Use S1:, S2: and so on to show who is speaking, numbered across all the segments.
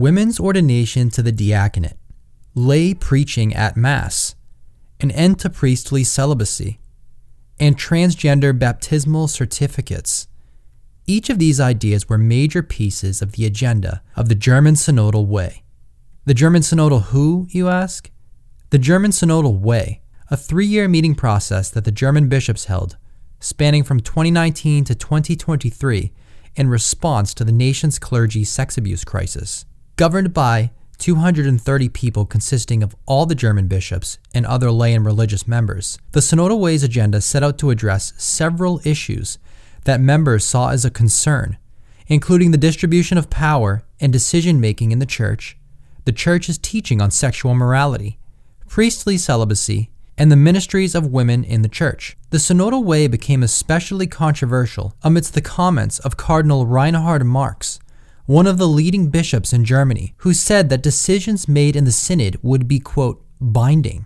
S1: women's ordination to the diaconate, lay preaching at Mass, an end to priestly celibacy, and transgender baptismal certificates. Each of these ideas were major pieces of the agenda of the German Synodal Way. The German Synodal who, you ask? The German Synodal Way, a 3-year meeting process that the German bishops held, spanning from 2019 to 2023 in response to the nation's clergy sex abuse crisis. Governed by 230 people consisting of all the German bishops and other lay and religious members, the Synodal Way's agenda set out to address several issues that members saw as a concern, including the distribution of power and decision-making in the Church's teaching on sexual morality, priestly celibacy, and the ministries of women in the Church. The Synodal Way became especially controversial amidst the comments of Cardinal Reinhard Marx, one of the leading bishops in Germany, who said that decisions made in the Synod would be, quote, binding.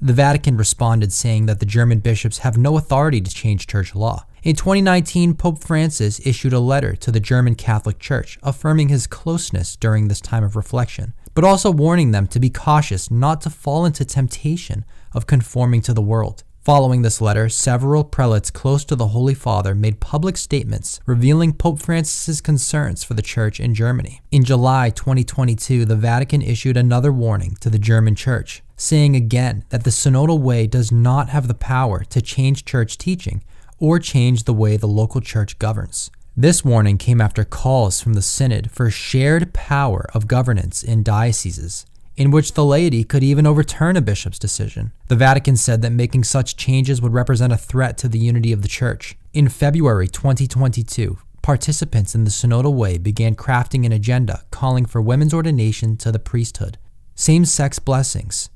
S1: The Vatican responded saying that the German bishops have no authority to change church law. In 2019, Pope Francis issued a letter to the German Catholic Church affirming his closeness during this time of reflection, but also warning them to be cautious not to fall into temptation of conforming to the world. Following this letter, several prelates close to the Holy Father made public statements revealing Pope Francis's concerns for the Church in Germany. In July 2022, the Vatican issued another warning to the German Church, saying again that the Synodal Way does not have the power to change church teaching or change the way the local church governs. This warning came after calls from the Synod for shared power of governance in dioceses, in which the laity could even overturn a bishop's decision. The Vatican said that making such changes would represent a threat to the unity of the Church. In February 2022, participants in the Synodal Way began crafting an agenda calling for women's ordination to the priesthood, same-sex blessings,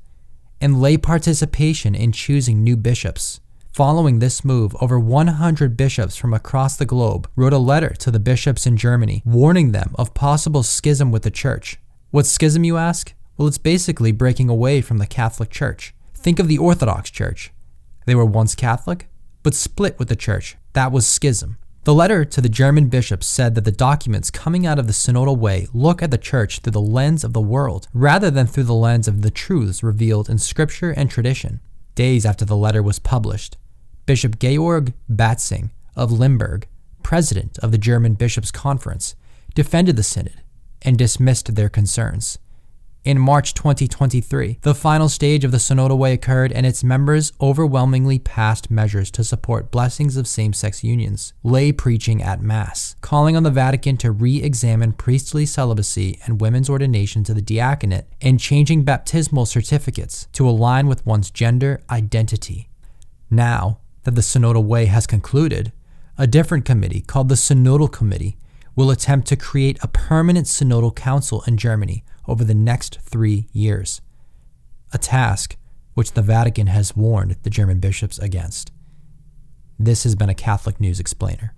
S1: and lay participation in choosing new bishops. Following this move, over 100 bishops from across the globe wrote a letter to the bishops in Germany, warning them of possible schism with the Church. What's schism, you ask? Well, it's basically breaking away from the Catholic Church. Think of the Orthodox Church. They were once Catholic, but split with the Church. That was schism. The letter to the German bishops said that the documents coming out of the Synodal Way look at the Church through the lens of the world, rather than through the lens of the truths revealed in Scripture and tradition. Days after the letter was published, Bishop Georg Batzing of Limburg, president of the German Bishops' Conference, defended the Synod and dismissed their concerns. In March 2023, the final stage of the Synodal Way occurred and its members overwhelmingly passed measures to support blessings of same-sex unions, lay preaching at Mass, calling on the Vatican to re-examine priestly celibacy and women's ordination to the diaconate, and changing baptismal certificates to align with one's gender identity. Now that the Synodal Way has concluded, a different committee called the Synodal Committee will attempt to create a permanent synodal council in Germany over the next 3 years, a task which the Vatican has warned the German bishops against. This has been a Catholic News Explainer.